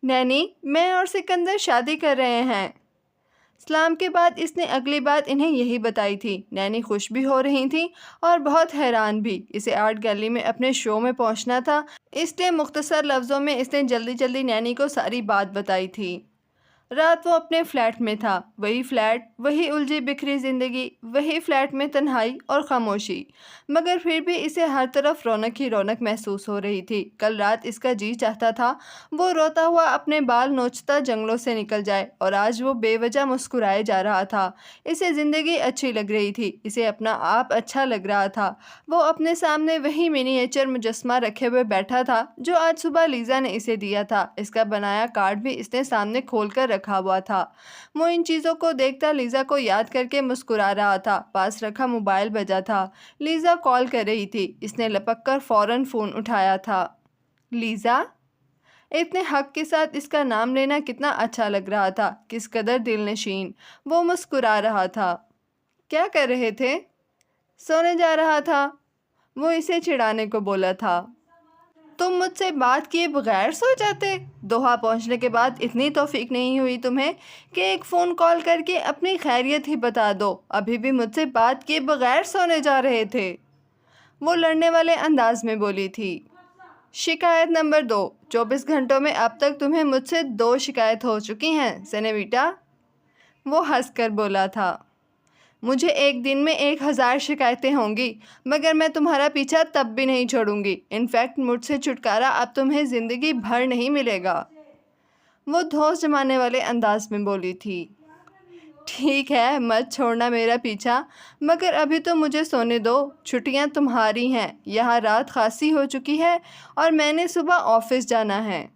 نینی، میں اور سکندر شادی کر رہے ہیں۔ سلام کے بعد اس نے اگلی بات انہیں یہی بتائی تھی۔ نینی خوش بھی ہو رہی تھیں اور بہت حیران بھی۔ اسے آرٹ گیلری میں اپنے شو میں پہنچنا تھا، اس لیے مختصر لفظوں میں اس نے جلدی جلدی نینی کو ساری بات بتائی تھی۔ رات وہ اپنے فلیٹ میں تھا۔ وہی فلیٹ، وہی الجھی بکھری زندگی، وہی فلیٹ میں تنہائی اور خاموشی، مگر پھر بھی اسے ہر طرف رونق ہی رونق محسوس ہو رہی تھی۔ کل رات اس کا جی چاہتا تھا وہ روتا ہوا اپنے بال نوچتا جنگلوں سے نکل جائے، اور آج وہ بے وجہ مسکرائے جا رہا تھا۔ اسے زندگی اچھی لگ رہی تھی، اسے اپنا آپ اچھا لگ رہا تھا۔ وہ اپنے سامنے وہی منی ایچر مجسمہ رکھے ہوئے بیٹھا تھا جو آج صبح لیزا نے اسے دیا تھا۔ اس کا بنایا کارڈ بھی اس نے سامنے کھول کر رکھا ہوا تھا۔ وہ ان چیزوں کو دیکھتا لیزا کو یاد کر کے مسکرا رہا تھا۔ پاس رکھا موبائل بجا تھا۔ لیزا کال کر رہی تھی۔ اس نے لپک کر فوراً فون اٹھایا تھا۔ لیزا؟ اتنے حق کے ساتھ اس کا نام لینا کتنا اچھا لگ رہا تھا، کس قدر دل نشین۔ وہ مسکرا رہا تھا۔ کیا کر رہے تھے؟ سونے جا رہا تھا، وہ اسے چڑھانے کو بولا تھا۔ تم مجھ سے بات کیے بغیر سو جاتے؟ دوحہ پہنچنے کے بعد اتنی توفیق نہیں ہوئی تمہیں کہ ایک فون کال کر کے اپنی خیریت ہی بتا دو؟ ابھی بھی مجھ سے بات کیے بغیر سونے جا رہے تھے؟ وہ لڑنے والے انداز میں بولی تھی۔ شکایت نمبر 2، 24 گھنٹوں میں اب تک تمہیں مجھ سے 2 شکایت ہو چکی ہیں سینیوریٹا۔ وہ ہنس کر بولا تھا۔ مجھے ایک دن میں 1000 شکایتیں ہوں گی، مگر میں تمہارا پیچھا تب بھی نہیں چھوڑوں گی۔ انفیکٹ مجھ سے چھٹکارا اب تمہیں زندگی بھر نہیں ملے گا۔ وہ دھوس جمانے والے انداز میں بولی تھی۔ ٹھیک ہے، مت چھوڑنا میرا پیچھا، مگر ابھی تو مجھے سونے دو۔ چھٹیاں تمہاری ہیں، یہاں رات خاصی ہو چکی ہے اور میں نے صبح آفس جانا ہے۔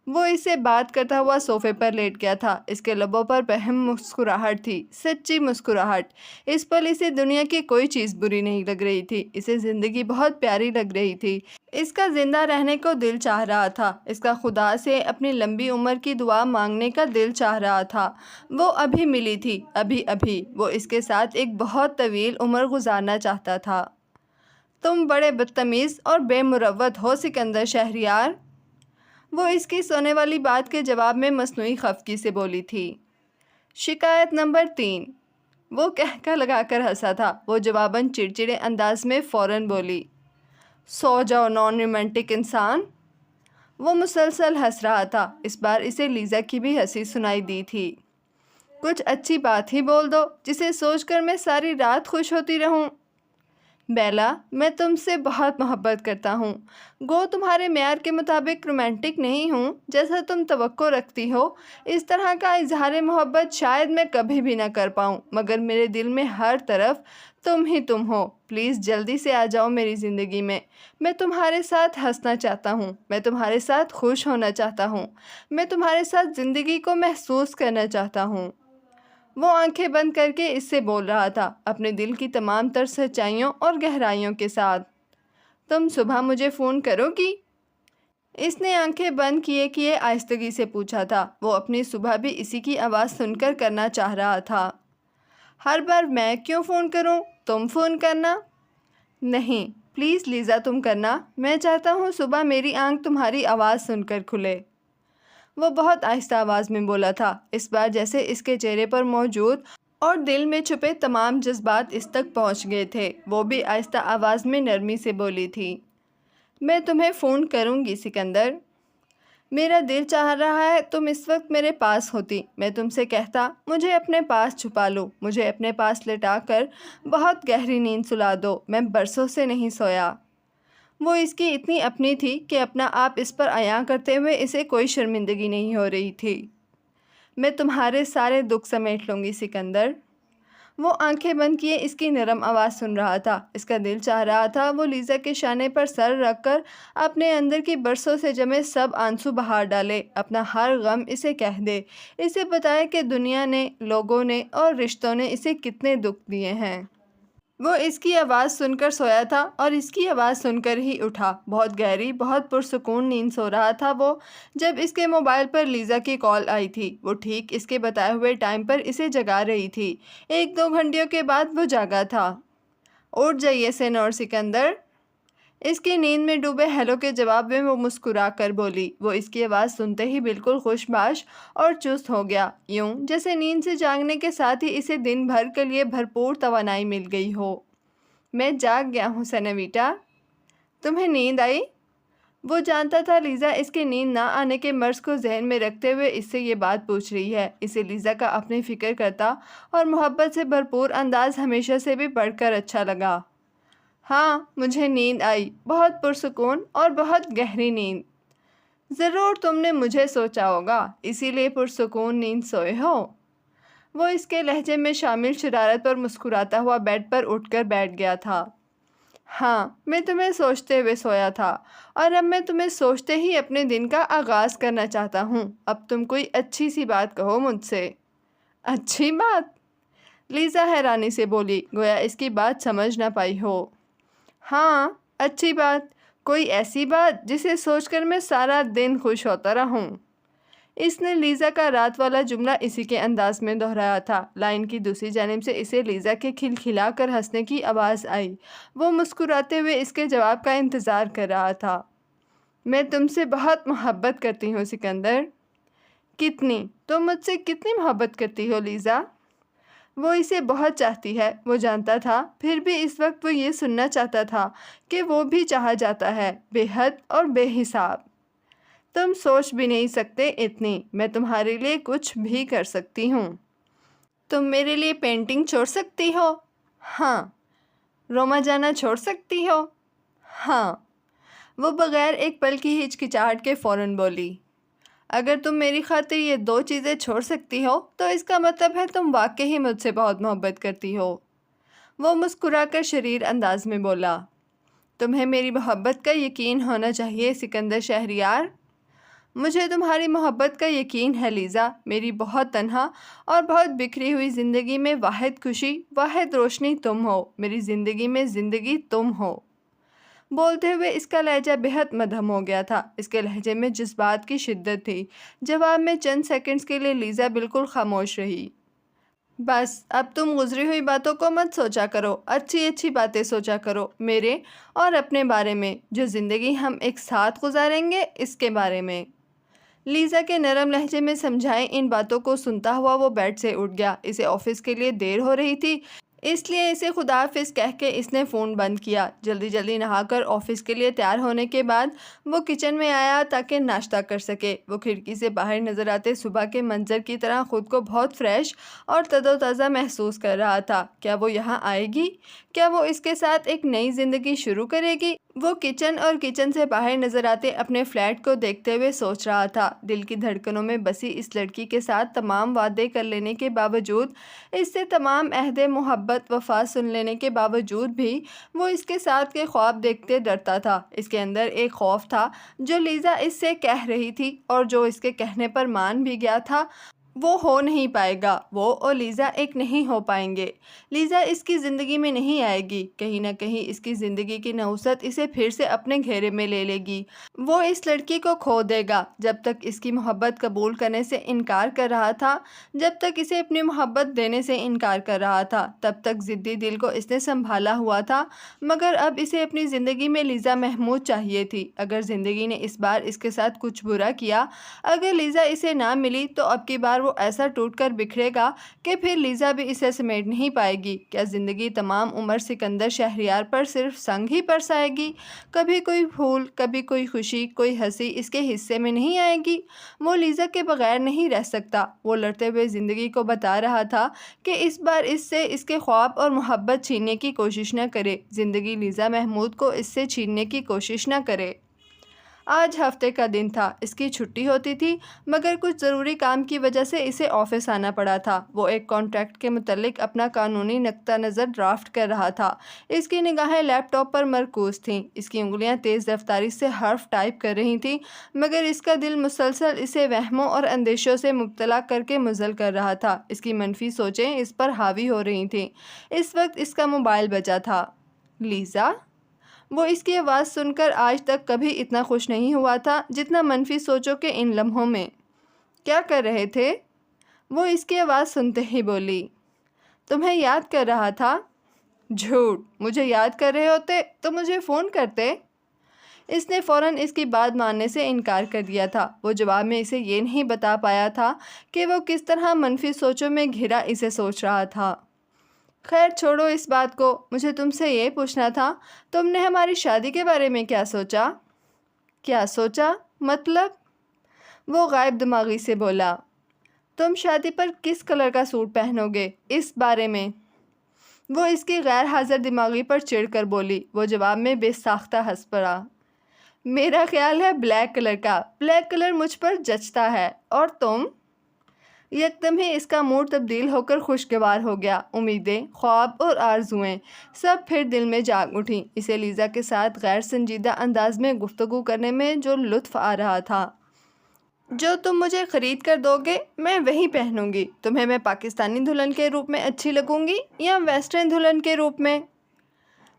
وہ اسے بات کرتا ہوا صوفے پر لیٹ گیا تھا۔ اس کے لبوں پر بہم مسکراہٹ تھی، سچی مسکراہٹ۔ اس پل اسے دنیا کی کوئی چیز بری نہیں لگ رہی تھی، اسے زندگی بہت پیاری لگ رہی تھی۔ اس کا زندہ رہنے کو دل چاہ رہا تھا، اس کا خدا سے اپنی لمبی عمر کی دعا مانگنے کا دل چاہ رہا تھا۔ وہ ابھی ملی تھی، ابھی وہ اس کے ساتھ ایک بہت طویل عمر گزارنا چاہتا تھا۔ تم بڑے بدتمیز اور بے مروت ہو سکندر شہریار، وہ اس کی سونے والی بات کے جواب میں مصنوعی خفگی سے بولی تھی۔ شکایت نمبر 3، وہ کہکا لگا کر ہنسا تھا۔ وہ جواباً چڑچڑے انداز میں فوراً بولی، سو جاؤ نان رومانٹک انسان۔ وہ مسلسل ہنس رہا تھا، اس بار اسے لیزا کی بھی ہنسی سنائی دی تھی۔ کچھ اچھی بات ہی بول دو جسے سوچ کر میں ساری رات خوش ہوتی رہوں۔ بیلا، میں تم سے بہت محبت کرتا ہوں، گو تمہارے معیار کے مطابق رومانٹک نہیں ہوں جیسا تم توقع رکھتی ہو۔ اس طرح کا اظہار محبت شاید میں کبھی بھی نہ کر پاؤں، مگر میرے دل میں ہر طرف تم ہی تم ہو۔ پلیز جلدی سے آ جاؤ میری زندگی میں۔ میں تمہارے ساتھ ہنسنا چاہتا ہوں، میں تمہارے ساتھ خوش ہونا چاہتا ہوں، میں تمہارے ساتھ زندگی کو محسوس کرنا چاہتا ہوں۔ وہ آنکھیں بند کر کے اس سے بول رہا تھا، اپنے دل کی تمام تر سچائیوں اور گہرائیوں کے ساتھ۔ تم صبح مجھے فون کرو گی؟ اس نے آنکھیں بند کیے آہستگی سے پوچھا تھا۔ وہ اپنی صبح بھی اسی کی آواز سن کر کرنا چاہ رہا تھا۔ ہر بار میں کیوں فون کروں؟ تم فون کرنا۔ نہیں، پلیز لیزا تم کرنا۔ میں چاہتا ہوں صبح میری آنکھ تمہاری آواز سن کر کھلے۔ وہ بہت آہستہ آواز میں بولا تھا، اس بار جیسے اس کے چہرے پر موجود اور دل میں چھپے تمام جذبات اس تک پہنچ گئے تھے۔ وہ بھی آہستہ آواز میں نرمی سے بولی تھی، میں تمہیں فون کروں گی سکندر۔ میرا دل چاہ رہا ہے تم اس وقت میرے پاس ہوتی، میں تم سے کہتا مجھے اپنے پاس چھپا لو، مجھے اپنے پاس لٹا کر بہت گہری نیند سلا دو۔ میں برسوں سے نہیں سویا۔ وہ اس کی اتنی اپنی تھی کہ اپنا آپ اس پر عیاں کرتے ہوئے اسے کوئی شرمندگی نہیں ہو رہی تھی۔ میں تمہارے سارے دکھ سمیٹ لوں گی سکندر۔ وہ آنکھیں بند کیے اس کی نرم آواز سن رہا تھا۔ اس کا دل چاہ رہا تھا وہ لیزا کے شانے پر سر رکھ کر اپنے اندر کی برسوں سے جمے سب آنسو بہا ڈالے، اپنا ہر غم اسے کہہ دے، اسے بتائے کہ دنیا نے، لوگوں نے اور رشتوں نے اسے کتنے دکھ دیے ہیں۔ وہ اس کی آواز سن کر سویا تھا اور اس کی آواز سن کر ہی اٹھا۔ بہت گہری، بہت پرسکون نیند سو رہا تھا وہ، جب اس کے موبائل پر لیزا کی کال آئی تھی۔ وہ ٹھیک اس کے بتائے ہوئے ٹائم پر اسے جگا رہی تھی۔ 1-2 گھنٹوں کے بعد وہ جاگا تھا۔ اٹھ جائیے سینور سکندر، اس کی نیند میں ڈوبے ہیلو کے جواب میں وہ مسکرا کر بولی۔ وہ اس کی آواز سنتے ہی بالکل خوش باش اور چست ہو گیا، یوں جیسے نیند سے جاگنے کے ساتھ ہی اسے دن بھر کے لیے بھرپور توانائی مل گئی ہو۔ میں جاگ گیا ہوں سینویٹا، تمہیں نیند آئی؟ وہ جانتا تھا لیزا اس کے نیند نہ آنے کے مرض کو ذہن میں رکھتے ہوئے اس سے یہ بات پوچھ رہی ہے۔ اسے لیزا کا اپنی فکر کرتا اور محبت سے بھرپور انداز ہمیشہ سے بھی بڑھ کر اچھا لگا۔ ہاں، مجھے نیند آئی، بہت پرسکون اور بہت گہری نیند۔ ضرور تم نے مجھے سوچا ہوگا، اسی لیے پرسکون نیند سوئے ہو۔ وہ اس کے لہجے میں شامل شرارت پر مسکراتا ہوا بیڈ پر اٹھ کر بیٹھ گیا تھا۔ ہاں، میں تمہیں سوچتے ہوئے سویا تھا اور اب میں تمہیں سوچتے ہی اپنے دن کا آغاز کرنا چاہتا ہوں۔ اب تم کوئی اچھی سی بات کہو مجھ سے۔ اچھی بات؟ لیزا حیرانی سے بولی، گویا اس کی بات سمجھ نہ پائی ہو۔ ہاں، اچھی بات، کوئی ایسی بات جسے سوچ کر میں سارا دن خوش ہوتا رہوں۔ اس نے لیزا کا رات والا جملہ اسی کے انداز میں دہرایا تھا۔ لائن کی دوسری جانب سے اسے لیزا کے کھلکھلا کر ہنسنے کی آواز آئی۔ وہ مسکراتے ہوئے اس کے جواب کا انتظار کر رہا تھا۔ میں تم سے بہت محبت کرتی ہوں سکندر۔ کتنی؟ تم مجھ سے کتنی محبت کرتی ہو لیزا؟ وہ اسے بہت چاہتی ہے، وہ جانتا تھا، پھر بھی اس وقت وہ یہ سننا چاہتا تھا کہ وہ بھی چاہا جاتا ہے، بے حد اور بے حساب۔ تم سوچ بھی نہیں سکتے اتنی، میں تمہارے لیے کچھ بھی کر سکتی ہوں۔ تم میرے لیے پینٹنگ چھوڑ سکتی ہو؟ ہاں۔ روما جانا چھوڑ سکتی ہو؟ ہاں۔ وہ بغیر ایک پل کی ہچکچاہٹ کے فوراً بولی، اگر تم میری خاطر یہ 2 چیزیں چھوڑ سکتی ہو تو اس کا مطلب ہے تم واقعی مجھ سے بہت محبت کرتی ہو۔ وہ مسکرا کر شریر انداز میں بولا، تمہیں میری محبت کا یقین ہونا چاہیے سکندر شہریار۔ مجھے تمہاری محبت کا یقین ہے لیزا۔ میری بہت تنہا اور بہت بکھری ہوئی زندگی میں واحد خوشی، واحد روشنی تم ہو۔ میری زندگی میں زندگی تم ہو۔ بولتے ہوئے اس کا لہجہ بہت مدھم ہو گیا تھا۔ اس کے لہجے میں جذبات کی شدت تھی۔ جواب میں چند سیکنڈز کے لیے لیزا بالکل خاموش رہی۔ بس اب تم گزری ہوئی باتوں کو مت سوچا کرو، اچھی اچھی باتیں سوچا کرو میرے اور اپنے بارے میں، جو زندگی ہم ایک ساتھ گزاریں گے اس کے بارے میں۔ لیزا کے نرم لہجے میں سمجھائے ان باتوں کو سنتا ہوا وہ بیڈ سے اٹھ گیا۔ اسے آفس کے لیے دیر ہو رہی تھی، اس لیے اسے خدا حافظ کہہ کے اس نے فون بند کیا۔ جلدی جلدی نہا کر آفس کے لیے تیار ہونے کے بعد وہ کچن میں آیا تاکہ ناشتہ کر سکے۔ وہ کھڑکی سے باہر نظر آتے صبح کے منظر کی طرح خود کو بہت فریش اور تر و تازہ محسوس کر رہا تھا۔ کیا وہ یہاں آئے گی؟ کیا وہ اس کے ساتھ ایک نئی زندگی شروع کرے گی؟ وہ کچن سے باہر نظر آتے اپنے فلیٹ کو دیکھتے ہوئے سوچ رہا تھا۔ دل کی دھڑکنوں میں بسی اس لڑکی کے ساتھ تمام وعدے کر لینے کے باوجود، اس سے تمام عہد محبت وفا سن لینے کے باوجود بھی وہ اس کے ساتھ کے خواب دیکھتے ڈرتا تھا۔ اس کے اندر ایک خوف تھا جو لیزا اس سے کہہ رہی تھی اور جو اس کے کہنے پر مان بھی گیا تھا۔ وہ ہو نہیں پائے گا، وہ اور لیزا ایک نہیں ہو پائیں گے۔ لیزا اس کی زندگی میں نہیں آئے گی، کہیں نہ کہیں اس کی زندگی کی نحوست اسے پھر سے اپنے گھیرے میں لے لے گی۔ وہ اس لڑکی کو کھو دے گا۔ جب تک اس کی محبت قبول کرنے سے انکار کر رہا تھا، جب تک اسے اپنی محبت دینے سے انکار کر رہا تھا، تب تک ضدی دل کو اس نے سنبھالا ہوا تھا، مگر اب اسے اپنی زندگی میں لیزا محمود چاہیے تھی۔ اگر زندگی نے اس بار اس کے ساتھ کچھ برا کیا، اگر لیزا اسے نہ ملی، تو اب کی بار وہ ایسا ٹوٹ کر بکھرے گا کہ پھر لیزا بھی اسے سمیٹ نہیں پائے گی۔ کیا زندگی تمام عمر سکندر شہریار پر صرف سنگ ہی برسائے گی؟ کبھی کوئی پھول، کبھی کوئی خوشی، کوئی ہنسی اس کے حصے میں نہیں آئے گی؟ وہ لیزا کے بغیر نہیں رہ سکتا۔ وہ لڑتے ہوئے زندگی کو بتا رہا تھا کہ اس بار اس سے اس کے خواب اور محبت چھیننے کی کوشش نہ کرے۔ زندگی لیزا محمود کو اس سے چھیننے کی کوشش نہ کرے۔ آج ہفتے کا دن تھا، اس کی چھٹی ہوتی تھی، مگر کچھ ضروری کام کی وجہ سے اسے آفس آنا پڑا تھا۔ وہ ایک کانٹریکٹ کے متعلق اپنا قانونی نقطہ نظر ڈرافٹ کر رہا تھا۔ اس کی نگاہیں لیپ ٹاپ پر مرکوز تھیں، اس کی انگلیاں تیز رفتاری سے حرف ٹائپ کر رہی تھیں، مگر اس کا دل مسلسل اسے وہموں اور اندیشوں سے مبتلا کر کے مزل کر رہا تھا۔ اس کی منفی سوچیں اس پر حاوی ہو رہی تھیں۔ اس وقت اس کا موبائل بجا تھا۔ لیزا؟ وہ اس کی آواز سن کر آج تک کبھی اتنا خوش نہیں ہوا تھا جتنا منفی سوچوں کے ان لمحوں میں۔ کیا کر رہے تھے؟ وہ اس کی آواز سنتے ہی بولی، تمہیں یاد کر رہا تھا۔ جھوٹ، مجھے یاد کر رہے ہوتے تو مجھے فون کرتے۔ اس نے فوراً اس کی بات ماننے سے انکار کر دیا تھا۔ وہ جواب میں اسے یہ نہیں بتا پایا تھا کہ وہ کس طرح منفی سوچوں میں گھرا اسے سوچ رہا تھا۔ خیر چھوڑو اس بات کو، مجھے تم سے یہ پوچھنا تھا، تم نے ہماری شادی کے بارے میں کیا سوچا؟ کیا سوچا؟ مطلب؟ وہ غائب دماغی سے بولا، تم شادی پر کس کلر کا سوٹ پہنو گے، اس بارے میں۔ وہ اس کی غیر حاضر دماغی پر چڑھ کر بولی۔ وہ جواب میں بے ساختہ ہنس پڑا، میرا خیال ہے بلیک کلر کا، بلیک کلر مجھ پر جچتا ہے، اور تم؟ یکدم ہی اس کا موڈ تبدیل ہو کر خوشگوار ہو گیا۔ امیدیں، خواب اور آرزوئیں سب پھر دل میں جاگ اٹھیں۔ اسے لیزا کے ساتھ غیر سنجیدہ انداز میں گفتگو کرنے میں جو لطف آ رہا تھا۔ جو تم مجھے خرید کر دو گے میں وہی پہنوں گی۔ تمہیں میں پاکستانی دلہن کے روپ میں اچھی لگوں گی یا ویسٹرن دلہن کے روپ میں؟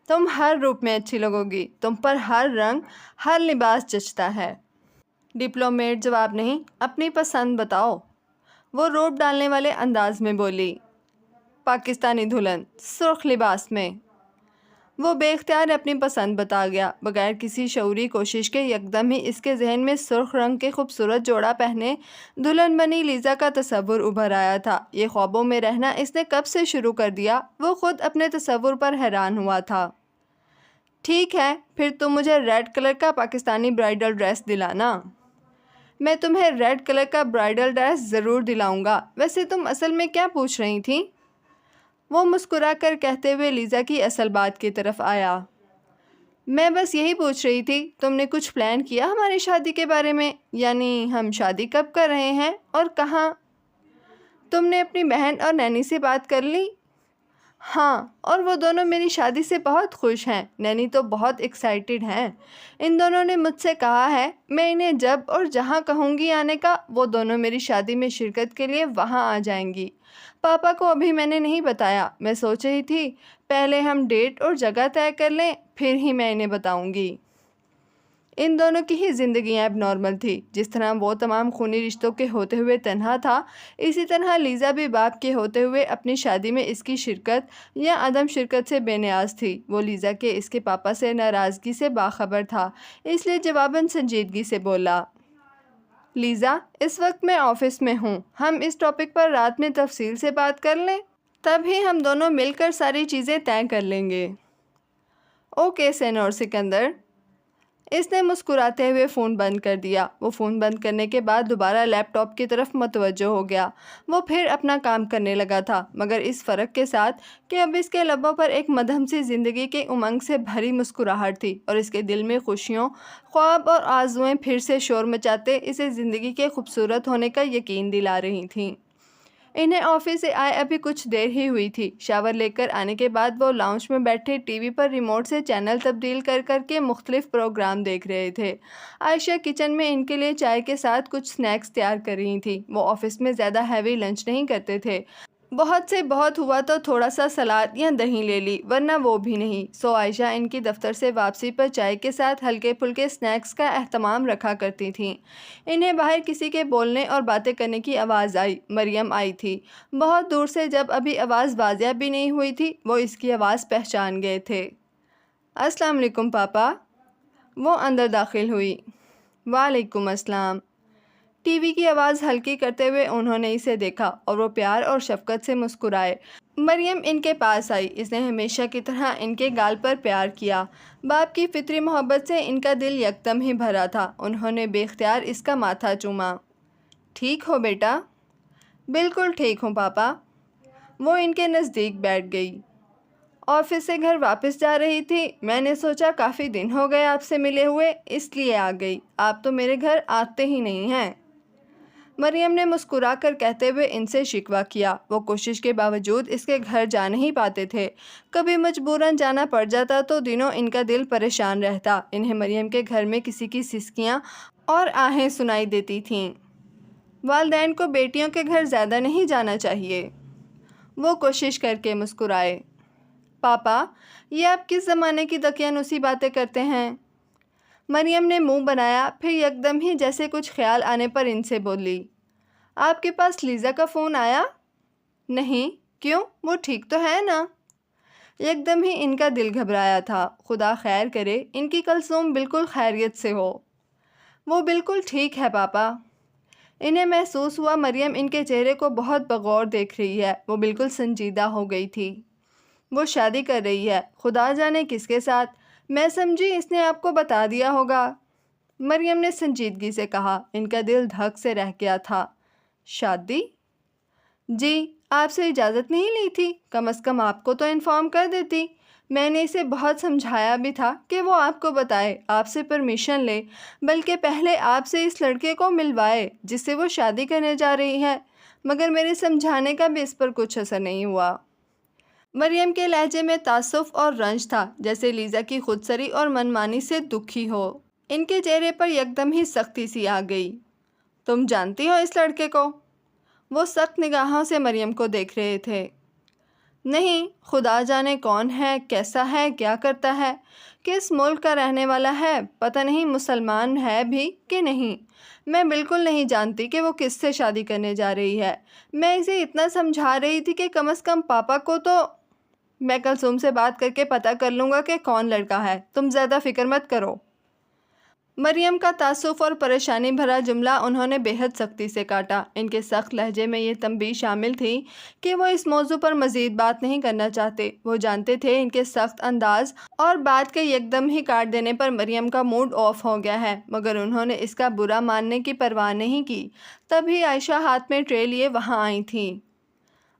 تم ہر روپ میں اچھی لگو گی، تم پر ہر رنگ، ہر لباس جچتا ہے۔ ڈپلومیٹ جواب نہیں، اپنی پسند بتاؤ۔ وہ روب ڈالنے والے انداز میں بولی، پاکستانی دلہن، سرخ لباس میں۔ وہ بے اختیار اپنی پسند بتا گیا، بغیر کسی شعوری کوشش کے۔ یکدم ہی اس کے ذہن میں سرخ رنگ کے خوبصورت جوڑا پہنے دلہن بنی لیزا کا تصور ابھر آیا تھا۔ یہ خوابوں میں رہنا اس نے کب سے شروع کر دیا؟ وہ خود اپنے تصور پر حیران ہوا تھا۔ ٹھیک ہے، پھر تم مجھے ریڈ کلر کا پاکستانی برائڈل ڈریس دلانا۔ میں تمہیں ریڈ کلر کا برائڈل ڈریس ضرور دلاؤں گا۔ ویسے تم اصل میں کیا پوچھ رہی تھیں؟ وہ مسکرا کر کہتے ہوئے لیزا کی اصل بات کی طرف آیا۔ میں بس یہی پوچھ رہی تھی، تم نے کچھ پلان کیا ہماری شادی کے بارے میں؟ یعنی ہم شادی کب کر رہے ہیں اور کہاں؟ تم نے اپنی بہن اور نینی سے بات کر لی؟ ہاں، اور وہ دونوں میری شادی سے بہت خوش ہیں۔ نینی تو بہت ایکسائٹڈ ہیں۔ ان دونوں نے مجھ سے کہا ہے میں انہیں جب اور جہاں کہوں گی آنے کا، وہ دونوں میری شادی میں شرکت کے لیے وہاں آ جائیں گی۔ پاپا کو ابھی میں نے نہیں بتایا۔ میں سوچ رہی تھی پہلے ہم ڈیٹ اور جگہ طے کر لیں، پھر ہی میں انہیں بتاؤں گی۔ ان دونوں کی ہی زندگیاں اب نارمل تھی۔ جس طرح وہ تمام خونی رشتوں کے ہوتے ہوئے تنہا تھا، اسی طرح لیزا بھی باپ کے ہوتے ہوئے اپنی شادی میں اس کی شرکت یا عدم شرکت سے بے نیاز تھی۔ وہ لیزا کے اس کے پاپا سے ناراضگی سے باخبر تھا، اس لیے جواباً سنجیدگی سے بولا، لیزا اس وقت میں آفس میں ہوں، ہم اس ٹاپک پر رات میں تفصیل سے بات کر لیں، تب ہی ہم دونوں مل کر ساری چیزیں طے کر لیں گے۔ اوکے سینور سکندر۔ اس نے مسکراتے ہوئے فون بند کر دیا۔ وہ فون بند کرنے کے بعد دوبارہ لیپ ٹاپ کی طرف متوجہ ہو گیا۔ وہ پھر اپنا کام کرنے لگا تھا، مگر اس فرق کے ساتھ کہ اب اس کے لبوں پر ایک مدھم سی زندگی کے امنگ سے بھری مسکراہٹ تھی، اور اس کے دل میں خوشیوں، خواب اور آرزوئیں پھر سے شور مچاتے اسے زندگی کے خوبصورت ہونے کا یقین دلا رہی تھیں۔ انہیں آفس سے آئے ابھی کچھ دیر ہی ہوئی تھی۔ شاور لے کر آنے کے بعد وہ لاؤنج میں بیٹھے ٹی وی پر ریموٹ سے چینل تبدیل کر کر کے مختلف پروگرام دیکھ رہے تھے۔ عائشہ کچن میں ان کے لیے چائے کے ساتھ کچھ سنیکس تیار کر رہی تھیں۔ وہ آفس میں زیادہ ہیوی لنچ نہیں کرتے تھے، بہت سے بہت ہوا تو تھوڑا سا سلاد یا دہی لے لی، ورنہ وہ بھی نہیں۔ سو عائشہ ان کی دفتر سے واپسی پر چائے کے ساتھ ہلکے پھلکے سنیکس کا اہتمام رکھا کرتی تھیں۔ انہیں باہر کسی کے بولنے اور باتیں کرنے کی آواز آئی۔ مریم آئی تھی بہت دور سے۔ جب ابھی آواز واضح بھی نہیں ہوئی تھی، وہ اس کی آواز پہچان گئے تھے۔ السلام علیکم پاپا۔ وہ اندر داخل ہوئی۔ وعلیکم السلام۔ ٹی وی کی آواز ہلکی کرتے ہوئے انہوں نے اسے دیکھا اور وہ پیار اور شفقت سے مسکرائے۔ مریم ان کے پاس آئی۔ اس نے ہمیشہ کی طرح ان کے گال پر پیار کیا۔ باپ کی فطری محبت سے ان کا دل یکدم ہی بھرا تھا۔ انہوں نے بے اختیار اس کا ماتھا چوما۔ ٹھیک ہو بیٹا؟ بالکل ٹھیک ہوں پاپا۔ وہ ان کے نزدیک بیٹھ گئی۔ آفس سے گھر واپس جا رہی تھی۔ میں نے سوچا کافی دن ہو گئے آپ سے ملے ہوئے، اس لیے آ گئی۔ آپ تو میرے گھر آتے ہی نہیں ہیں۔ مریم نے مسکرا کر کہتے ہوئے ان سے شکوہ کیا۔ وہ کوشش کے باوجود اس کے گھر جا نہیں پاتے تھے۔ کبھی مجبوراً جانا پڑ جاتا تو دنوں ان کا دل پریشان رہتا۔ انہیں مریم کے گھر میں کسی کی سسکیاں اور آہیں سنائی دیتی تھیں۔ والدین کو بیٹیوں کے گھر زیادہ نہیں جانا چاہیے۔ وہ کوشش کر کے مسکرائے۔ پاپا، یہ آپ کس زمانے کی دقیانوسی باتیں کرتے ہیں؟ مریم نے منہ بنایا، پھر یکدم ہی جیسے کچھ خیال آنے پر ان سے بولی، آپ کے پاس لیزا کا فون آیا؟ نہیں، کیوں؟ وہ ٹھیک تو ہے نا؟ یکدم ہی ان کا دل گھبرایا تھا۔ خدا خیر کرے ان کی کلثوم بالکل خیریت سے ہو۔ وہ بالکل ٹھیک ہے پاپا۔ انہیں محسوس ہوا مریم ان کے چہرے کو بہت بغور دیکھ رہی ہے۔ وہ بالکل سنجیدہ ہو گئی تھی۔ وہ شادی کر رہی ہے، خدا جانے کس کے ساتھ۔ میں سمجھی اس نے آپ کو بتا دیا ہوگا۔ مریم نے سنجیدگی سے کہا۔ ان کا دل دھک سے رہ گیا تھا۔ شادی؟ جی، آپ سے اجازت نہیں لی تھی؟ کم از کم آپ کو تو انفارم کر دیتی۔ میں نے اسے بہت سمجھایا بھی تھا کہ وہ آپ کو بتائے، آپ سے پرمیشن لے، بلکہ پہلے آپ سے اس لڑکے کو ملوائے جس سے وہ شادی کرنے جا رہی ہے، مگر میرے سمجھانے کا بھی اس پر کچھ اثر نہیں ہوا۔ مریم کے لہجے میں تعصف اور رنج تھا، جیسے لیزا کی خودسری اور منمانی سے دکھی ہو۔ ان کے چہرے پر یکدم ہی سختی سی آ گئی۔ تم جانتی ہو اس لڑکے کو؟ وہ سخت نگاہوں سے مریم کو دیکھ رہے تھے۔ نہیں، خدا جانے کون ہے، کیسا ہے، کیا کرتا ہے، کس ملک کا رہنے والا ہے، پتہ نہیں مسلمان ہے بھی کہ نہیں۔ میں بالکل نہیں جانتی کہ وہ کس سے شادی کرنے جا رہی ہے۔ میں اسے اتنا سمجھا رہی تھی کہ کم از کم پاپا کو تو… میں کلثوم سے بات کر کے پتہ کر لوں گا کہ کون لڑکا ہے، تم زیادہ فکر مت کرو۔ مریم کا تعصب اور پریشانی بھرا جملہ انہوں نے بے حد سختی سے کاٹا۔ ان کے سخت لہجے میں یہ تنبیہ شامل تھی کہ وہ اس موضوع پر مزید بات نہیں کرنا چاہتے۔ وہ جانتے تھے ان کے سخت انداز اور بات کے یکدم ہی کاٹ دینے پر مریم کا موڈ آف ہو گیا ہے، مگر انہوں نے اس کا برا ماننے کی پرواہ نہیں کی۔ تبھی عائشہ ہاتھ میں ٹرے لیے وہاں آئی تھیں۔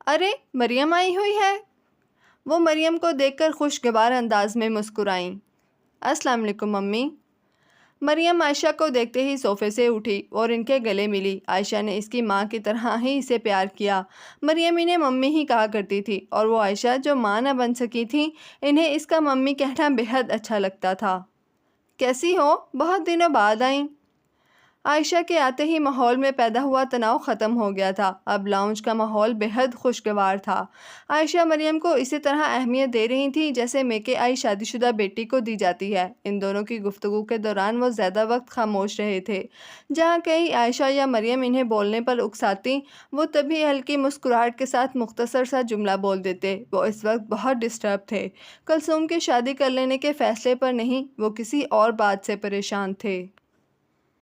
ارے مریم آئی ہوئی ہے! وہ مریم کو دیکھ کر خوشگوار انداز میں مسکرائیں۔ السلام علیکم ممی۔ مریم عائشہ کو دیکھتے ہی صوفے سے اٹھی اور ان کے گلے ملی۔ عائشہ نے اس کی ماں کی طرح ہی اسے پیار کیا۔ مریم انہیں ممی ہی کہا کرتی تھی اور وہ عائشہ جو ماں نہ بن سکی تھی، انہیں اس کا ممی کہنا بے حد اچھا لگتا تھا۔ کیسی ہو؟ بہت دنوں بعد آئیں۔ عائشہ کے آتے ہی ماحول میں پیدا ہوا تناؤ ختم ہو گیا تھا۔ اب لاؤنج کا ماحول بے حد خوشگوار تھا۔ عائشہ مریم کو اسی طرح اہمیت دے رہی تھیں جیسے میکے آئی شادی شدہ بیٹی کو دی جاتی ہے۔ ان دونوں کی گفتگو کے دوران وہ زیادہ وقت خاموش رہے تھے۔ جہاں کہیں عائشہ یا مریم انہیں بولنے پر اکساتیں، وہ تبھی ہلکی مسکراہٹ کے ساتھ مختصر سا جملہ بول دیتے۔ وہ اس وقت بہت ڈسٹرب تھے، کلثوم کی شادی کر لینے کے فیصلے پر نہیں، وہ کسی اور بات سے پریشان تھے۔